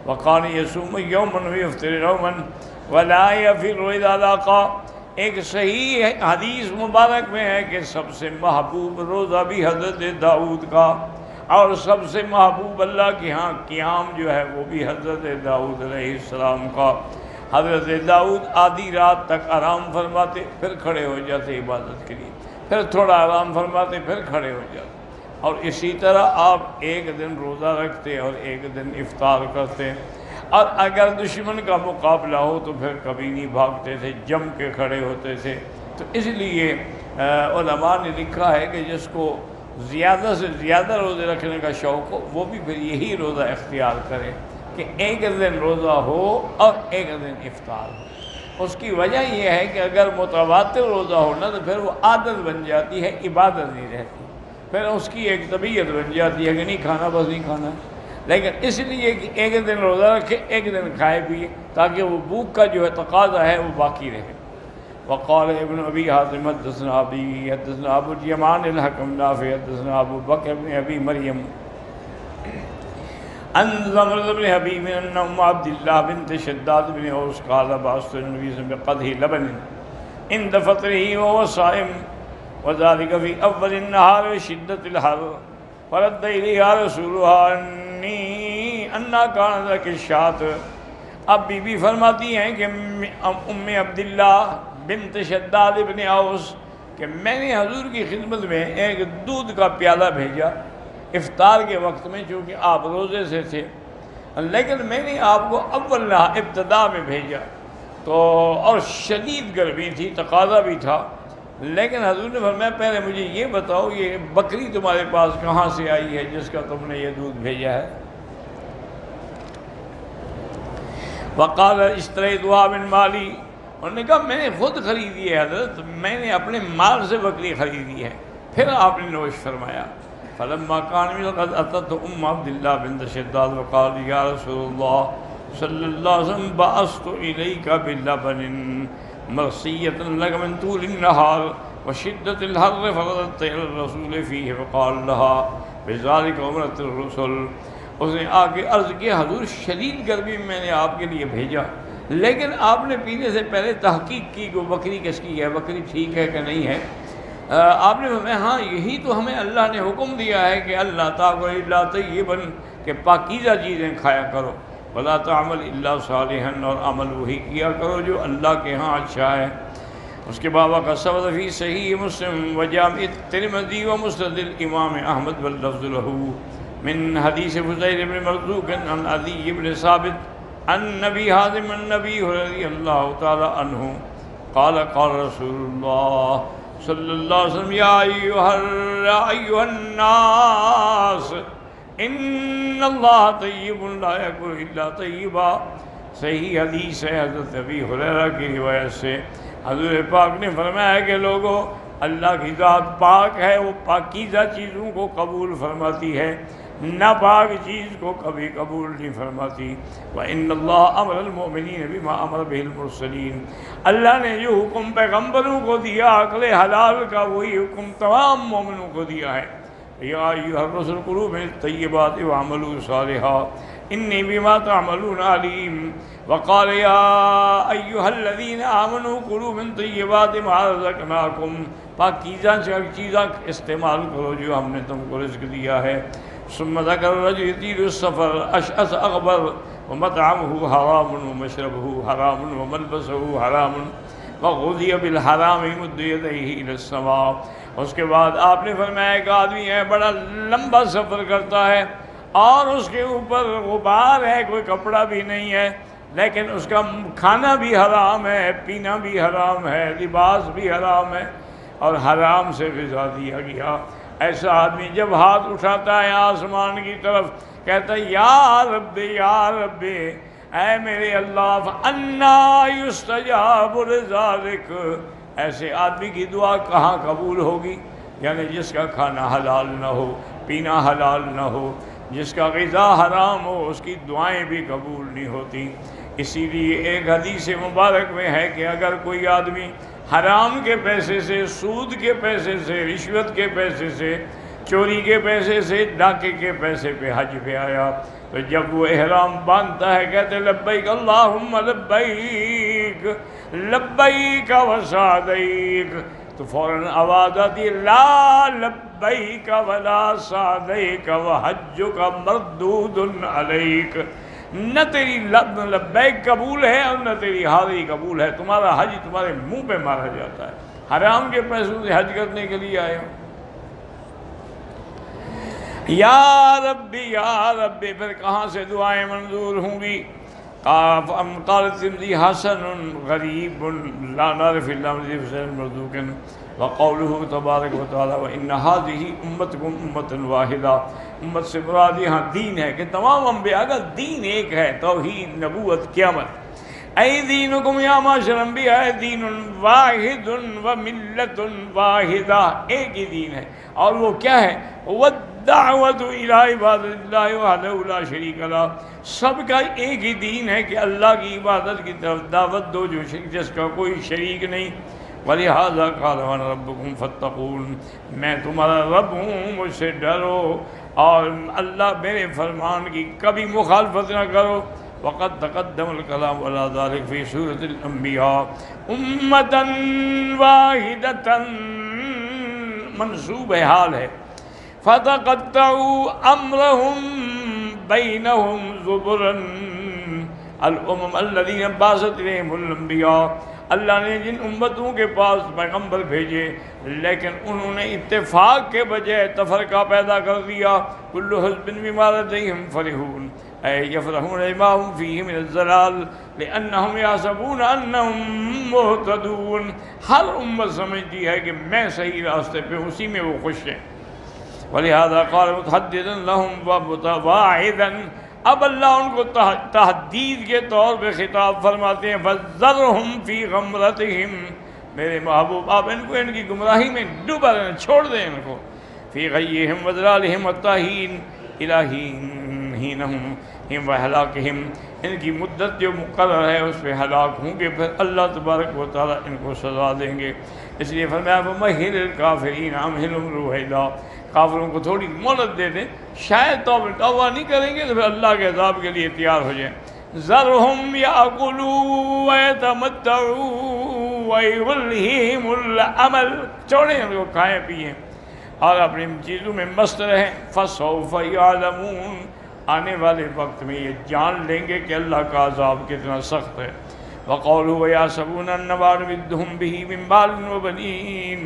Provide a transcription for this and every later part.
وقال یصوم یوما ویفطر یوما ولا یفر اذا لاقا۔ ایک صحیح حدیث مبارک میں ہے کہ سب سے محبوب روزہ بھی حضرت داؤد کا، اور سب سے محبوب اللہ کے ہاں قیام جو ہے وہ بھی حضرت داؤد علیہ السلام کا۔ حضرت داؤد آدھی رات تک آرام فرماتے، پھر کھڑے ہو جاتے عبادت کے لیے، پھر تھوڑا آرام فرماتے، پھر کھڑے ہو جاتے۔ اور اسی طرح آپ ایک دن روزہ رکھتے اور ایک دن افطار کرتے، اور اگر دشمن کا مقابلہ ہو تو پھر کبھی نہیں بھاگتے تھے، جم کے کھڑے ہوتے تھے۔ تو اس لیے علماء نے لکھا ہے کہ جس کو زیادہ سے زیادہ روزے رکھنے کا شوق ہو وہ بھی پھر یہی روزہ اختیار کرے کہ ایک دن روزہ ہو اور ایک دن افطار ہو۔ اس کی وجہ یہ ہے کہ اگر متواتر روزہ ہو نا تو پھر وہ عادت بن جاتی ہے، عبادت نہیں رہتی، پھر اس کی ایک طبیعت بن جاتی ہے کہ نہیں کھانا بس نہیں کھانا۔ لیکن اس لیے کہ ایک دن روزہ رکھے، ایک دن کھائے پیے، تاکہ وہ بھوک کا جو ہے تقاضا ہے وہ باقی رہے۔ وقال ابن ابی حاتم حدثنا ابی حدثنا ابو الیمان الحکم نافع حدثنا ابو بکر بن ابی مریم عن زمرة بن حبیب ان ام عبد اللہ بنت شداد بن اوس قال بعثت النبي صلی اللہ علیہ وسلم بقدح لبن عند فطره وهو صائم وذلك في اول النهار وشدة الحر فرد اليها رسولها انا كان ذاك الشاة۔ اب بی بی فرماتی ہیں کہ ام عبداللہ بنت شداد ابن اوس کہ میں نے حضور کی خدمت میں ایک دودھ کا پیالہ بھیجا افطار کے وقت میں، چونکہ آپ روزے سے تھے، لیکن میں نے آپ کو اول ابتدا میں بھیجا تو، اور شدید گرمی تھی، تقاضا بھی تھا، لیکن حضور نے فرمایا پہلے مجھے یہ بتاؤ یہ بکری تمہارے پاس کہاں سے آئی ہے جس کا تم نے یہ دودھ بھیجا ہے؟ وقال اشتریتها من مالی، انہوں نے کہا میں نے خود خریدی ہے حضرت، میں نے اپنے مال سے بکری خریدی ہے۔ پھر آپ نے نوش فرمایا فلما كان من قد اتت ام عبد الله بنت شداد وقال یا رسول اللہ صلی اللہ علیہ وسلم بعثت الیک بلبن مرثیۃ لك من طول النهار وشدة الحر فرددت الى الرسول فيه فقال لها بذلك امرت الرسل۔ اس نے آ کے عرض کیا حضور شدید گرمی میں نے آپ کے لیے بھیجا، لیکن آپ نے پینے سے پہلے تحقیق کی کہ وہ بکری کس کی ہے، بکری ٹھیک ہے کہ نہیں ہے۔ آپ نے فرمایا ہاں یہی تو ہمیں اللہ نے حکم دیا ہے کہ اللہ تعالی الا طیبا کہ پاکیزہ چیزیں کھایا کرو، ولا تعمل الا صالحا اور عمل وہی کیا کرو جو اللہ کے ہاں اچھا ہے۔ اس کے بعد کا ثبت فی صحیح مسلم وجامع الترمذی ومسند الامام احمد واللفظ له من حدیث فضیل بن مرزوق عن علی بن ثابت عن نبی حازم النبی رضی اللہ تعالی عنہ قال قال رسول اللہ صلی اللہ علیہ وسلم یا ایھا الناس ان اللہ طیب لا یقبل الا طیبا۔ صحیح حدیث ہے حضرت ابی ہریرہ کی روایت سے، حضور پاک نے فرمایا کہ لوگوں اللہ کی ذات پاک ہے، وہ پاکیزہ چیزوں کو قبول فرماتی ہے، ناپاک چیز کو کبھی قبول نہیں فرماتی۔ وَإِنَّ اللَّهَ أَمَرَ الْمُؤْمِنِينَ بِمَا أَمَرَ بِهِ الْمُرْسَلِينَ، اللہ نے جو حکم پیغمبروں کو دیا عقل حلال کا وہی حکم تمام مومنوں کو دیا ہے۔ یا ایھا الرسل کلوا من الطیبات واعملوا صالحا انی بما تعملون علیم۔ وقال یا ایھا الذین آمنوا کلوا من طیبات ما رزقناکم، پاکیزہ چیزیں استعمال کرو جو ہم نے تم کو رزق دیا ہے۔ ثم ذکر الرجل يطيل السفر اشعث اغبر ومطعمه حرام ومشربه حرام وملبسه حرام وغذي بالحرام يمد يديه الى السماء۔ اس کے بعد آپ نے فرمایا ایک آدمی ہے بڑا لمبا سفر کرتا ہے اور اس کے اوپر غبار ہے، کوئی کپڑا بھی نہیں ہے، لیکن اس کا کھانا بھی حرام ہے، پینا بھی حرام ہے، لباس بھی حرام ہے، اور حرام سے غذا دیا گیا۔ ایسا آدمی جب ہاتھ اٹھاتا ہے آسمان کی طرف کہتا ہے یا رب یا رب، اے میرے اللہ فانا یستجاب لذالک، ایسے آدمی کی دعا کہاں قبول ہوگی؟ یعنی جس کا کھانا حلال نہ ہو، پینا حلال نہ ہو، جس کا غذا حرام ہو، اس کی دعائیں بھی قبول نہیں ہوتی۔ اسی لیے ایک حدیث مبارک میں ہے کہ اگر کوئی آدمی حرام کے پیسے سے، سود کے پیسے سے، رشوت کے پیسے سے چوری کے پیسے سے ڈاکے کے پیسے پہ حج پہ آیا، تو جب وہ احرام باندھتا ہے کہتے لبیک اللہم لبیک لبیک وسعدیک، تو فوراً آواز آتی ہے لا لبیک ولا سعدیک وحجک مردود علیک، نہ تیری لبیک قبول ہے اور نہ تیری حاضری قبول ہے، تمہارا حج تمہارے منہ پہ مارا جاتا ہے، حرام کے پیسوں سے حج کرنے کے لیے آئے ہو۔ یا ربی، پھر کہاں سے دعائیں منظور ہوں گی؟ قال الترمذی حسن غریب لا نعرف الا من حسن مرزوق، وقوله تبارک و تعالی وان هذه امتکم امۃ واحدہ، امت سے مراد یہاں دین ہے کہ تمام انبیاء کا دین ایک ہے، توحید، نبوت، قیامت۔ اے دینکم یا معاشر انبیاء دین واحد و ملت واحدہ، ایک ہی دین ہے، اور وہ کیا ہے؟ والدعوۃ الی عبادۃ اللہ وحدہ لا شریک لہ، سب کا ایک ہی دین ہے کہ اللہ کی عبادت کی طرف دعوت دو جس کا کوئی شریک نہیں۔ وَلِهَذَا قَالَ وَأَنَا رَبُّكُمْ فَاتَّقُونِ، میں تمہارا رب ہوں، مجھ سے ڈرو اور اللہ میرے فرمان کی کبھی مخالفت نہ کرو۔ وقد تقدم الكلام على ذلك في سورة الانبیاء، امة واحدة منصوب حال ہے، فتقطعوا امرهم بينهم زبرا، الامم الذين بعثت اليهم الانبیاء، اللہ نے جن امتوں کے پاس پیغمبر بھیجے لیکن انہوں نے اتفاق کے بجائے تفرقہ پیدا کر دیا، کل حزب بما لدیہم فرحون، اے یفرحون بما هم فیہ من الضلال لانہم یحسبون انہم مہتدون، ہر امت سمجھتی ہے کہ میں صحیح راستے پہ ہوں، اسی میں وہ خوش ہیں۔ ولہذا قال متحددا لهم وواعدا، اب اللہ ان کو تحدید کے طور پہ خطاب فرماتے ہیں، فَذَرْهُمْ فِي غَمْرَتِهِمْ، میرے محبوب آپ ان کو ان کی گمراہی میں ڈوبا رہے، چھوڑ دیں ان کو، فِي غَيِّهِمْ وَضْلَالِهِمْ وَالتَّاهِينَ إِلَىٰ حِينَهُمْ وَهَلَاكِهِمْ، ان کی مدت جو مقرر ہے اس پہ ہلاک ہوں گے، پھر اللہ تبارک و تعالیٰ ان کو سزا دیں گے۔ اس لیے فرمایا وَمَهِّلِ الْكَافِرِينَ أَمْهِلْهُمْ رُوَيْدًا، کافروں کو تھوڑی مہلت دے دیں، شاید توبہ نہیں کریں گے تو پھر اللہ کے عذاب کے لیے تیار ہو جائیں۔ ذَرْهُمْ يَأْكُلُوا وَيَتَمَتَّعُوا وَيُلْهِهِمُ الْأَمَلُ، چھوڑیں ان کو، کھائیں پیئیں اور اپنی چیزوں میں مست رہیں۔ فَسَوْفَ يَعْلَمُونَ، آنے والے وقت میں یہ جان لیں گے کہ اللہ کا عذاب کتنا سخت ہے۔ وَقَوْلُوا وَيَحْسَبُونَ أَنَّمَا نُمِدُّهُم بِهِ مِن مَّالٍ وَبَنِينَ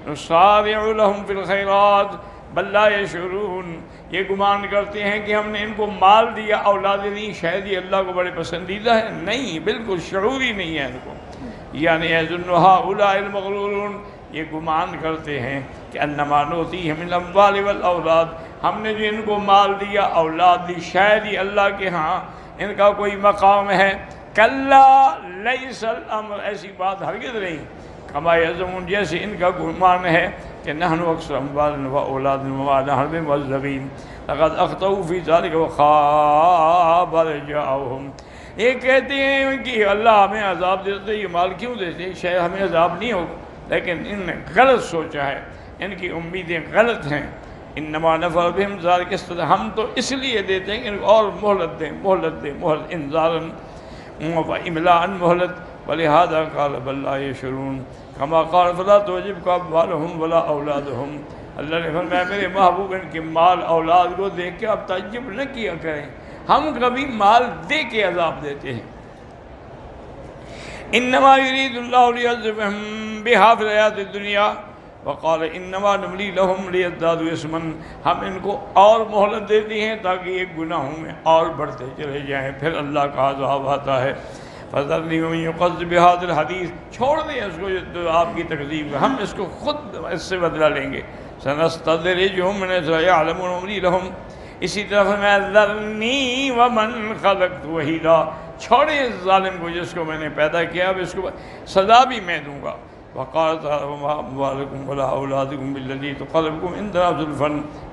نُسَارِعُ لَهُمْ فِي الْخَيْرَاتِ بَل لَّا يَشْعُرُونَ، یہ گمان کرتے ہیں کہ ہم نے ان کو مال دیا، اولادیں دی، شاید یہ اللہ کو بڑے پسندیدہ ہے، نہیں، بالکل شعور ہی نہیں ہے ان کو۔ یعنی يَظُنُّ هَٰؤُلَاءِ الْمَغْرُورُونَ، یہ گمان کرتے ہیں کہ انما نؤتیہم من الاموال والأولاد، ہم نے جو ان کو مال دیا، اولاد دی، شاید ہی اللہ کے ہاں ان کا کوئی مقام ہے۔ کلا لیس الامر، ایسی بات ہرگز نہیں، کما یزعمون، جیسے ان کا گمان ہے کہ نحن اکثر اموال و اولاد وما نحن بمعذبین لقد اخطئوا فی ذلک وخاب رجاؤہم، یہ کہتے ہیں کہ اللہ ہمیں عذاب دیتے، یہ مال کیوں دیتے، شاید ہمیں عذاب نہیں ہوگا، لیکن ان نے غلط سوچا ہے، ان کی امیدیں غلط ہیں۔ انما نفع بہم ذلک، ہم تو اس لیے دیتے ہیں کہ ان کو اور مہلت دیں، مہلت دیں، مہلت، انذارن و املاء مہلت۔ ولہذا قال بل لا یشعرون کما قال فلا تعجبک اموالہم ولا اولادہم، اللہ نے فرمایا میرے محبوب ان کے مال اولاد کو دیکھ کے آپ تعجب نہ کیا کریں، ہم کبھی مال دے کے عذاب دیتے ہیں۔ انما یرید اللہ لیعذبہم بہا فی الحیاۃ الدنیا وقال انما نملی لہم لیزدادوا اثما، ہم ان کو اور مہلت دیتی ہیں تاکہ یہ گناہوں میں اور بڑھتے چلے جائیں، پھر اللہ کا عذاب آتا ہے۔ فَذَرْنِي وَمَن يُكَذِّبْ بِهَٰذَا الْحَدِيثِ، چھوڑ دیں اس کو جو آپ کی تکذیب ہے، ہم اس کو خود اس سے بدلہ لیں گے۔ سَنَسْتَدْرِجُهُم مِّنْ حَيْثُ لَا يَعْلَمُونَ وَأُمْلِي لَهُمْ، اسی طرح میں ذَرْنِي وَمَنْ خَلَقْتُ وَحِيدًا، چھوڑیں اس ظالم کو جس کو میں نے پیدا کیا، اب اس کو سزا بھی میں دوں گا۔ وقال تعالی وما اموالکم ولا اولادکم بالذی تقربکم عندنا زلفا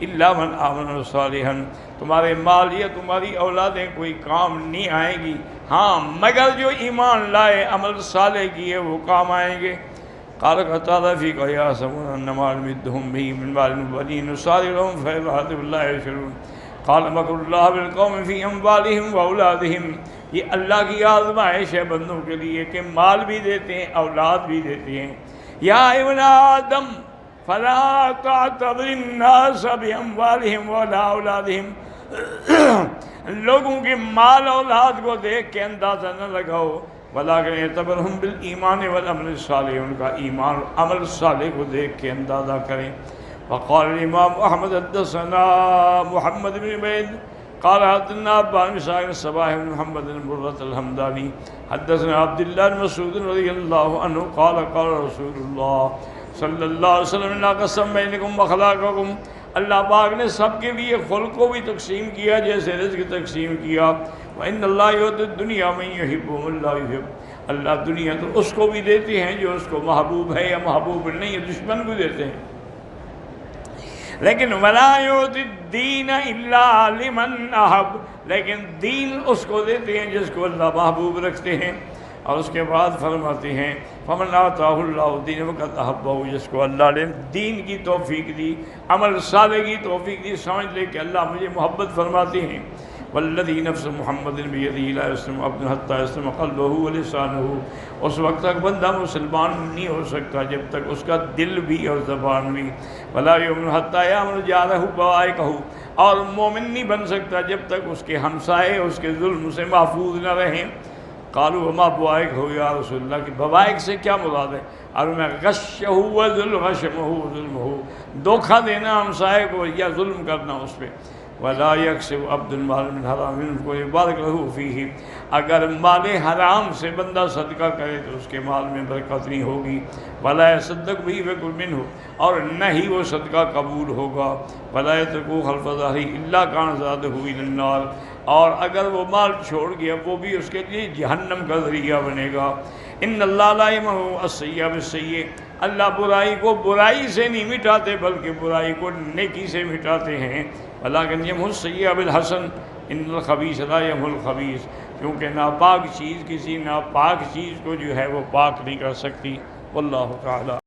الا من آمن صالحا، تمہارے مال یا تمہاری اولادیں کوئی کام نہیں آئیں گی، ہاں مگر جو ایمان لائے، عمل صالح کیے، وہ کام آئیں گے۔ قال قتادہ فی قیاسون انما نمدهم به من مال وبنین نسارع لهم في الخيرات لا يشعرون قال مکر اللہ بالقوم فی اموالهم واولادهم. یہ اللہ کی آزمائش ہے بندوں کے لیے کہ مال بھی دیتے ہیں اولاد بھی دیتے ہیں. یا ابن آدم فلا تعتبر الناس باموالهم ولا اولادهم. لوگوں کے مال اولاد کو دیکھ کے اندازہ نہ لگاؤ، ولیکن اعتبرهم بالایمان والعمل الصالح، ان کا ایمان عمل صالح کو دیکھ کے اندازہ کریں. وقال الامام احمد حدثنا محمد بن عبید قال حدثنا ابان مساق الصباح بن محمد بن مرة الحمدانی حدثنا عبد الله بن مسعود رضی اللہ عنہ قال قال رسول اللہ صلی اللہ علیہ وسلم انا قسم بینکم واخلاقکم. اللہ پاک نے سب کے لیے خلق کو بھی تقسیم کیا جیسے رزق تقسیم کیا. وَإِنَّ اللَّهَ يُؤْتِي الدُّنْيَا مَن يُحِبُّهُ اللَّهُ يُحِبُّهُ. اللہ دنیا تو اس کو بھی دیتے ہیں جو اس کو محبوب ہے یا محبوب نہیں ہے، دشمن کو دیتے ہیں. لیکن وَلَا يُؤْتِي الدِّينَ إِلَّا لِمَنْ أَحَبَّ. لیکن دین اس کو دیتے ہیں جس کو اللہ محبوب رکھتے ہیں. اور اس کے بعد فرماتے ہیں فَمَنْ آتَاهُ اللَّهُ الدِّينَ فَقَدْ أَحَبَّهُ. جس کو اللہ نے دین کی توفیق دی، عمل صالح کی توفیق دی، سمجھ لے کہ اللہ مجھے محبت فرماتے ہیں. وَالَّذِي نَفْسُ مُحَمَّدٍ بِيَدِهِ لَا يَسْلِمُ عَبْدٌ حَتَّى يَسْلِمَ قَلْبُهُ وَلِسَانُهُ. اس وقت تک بندہ مسلمان نہیں ہو سکتا جب تک اس کا دل بھی اور زبان بھی. وَلَا يُؤْمِنُ حَتَّى يَأْمُنَ جَارَهُ بَوَائِقَهُ. اور مومن نہیں بن سکتا جب تک اس کے ہمسائے اس کے ظلم سے محفوظ نہ رہیں. قالوا وما بوائق ہو یا رسول اللہ کی بوائق سے کیا مراد ہے؟ اور میں غشہ وظلمہ ظلمہ، دھوکہ دینا ہمسائے کو یا ظلم کرنا اس پہ. ولا یکسب عبد المال من حرام کو یبارک له فیہ. اگر مال حرام سے بندہ صدقہ کرے تو اس کے مال میں برکت نہیں ہوگی. ولا یصدق بھی ویکل منہ، اور نہ ہی وہ صدقہ قبول ہوگا. ولا یترکو خلف ظہری الا کان زادہ الی النار. اور اگر وہ مال چھوڑ گیا وہ بھی اس کے لیے جہنم کا ذریعہ بنے گا. ان اللہ لا یمحو السیئۃ بالسیئۃ. اللہ برائی کو برائی سے نہیں مٹاتے بلکہ برائی کو نیکی سے مٹاتے ہیں. ولکن یمحو السیئۃ بالحسن ان الخبیث لا یمحو الخبیث. کیونکہ ناپاک چیز کسی ناپاک چیز کو جو ہے وہ پاک نہیں کر سکتی. واللہ تعالی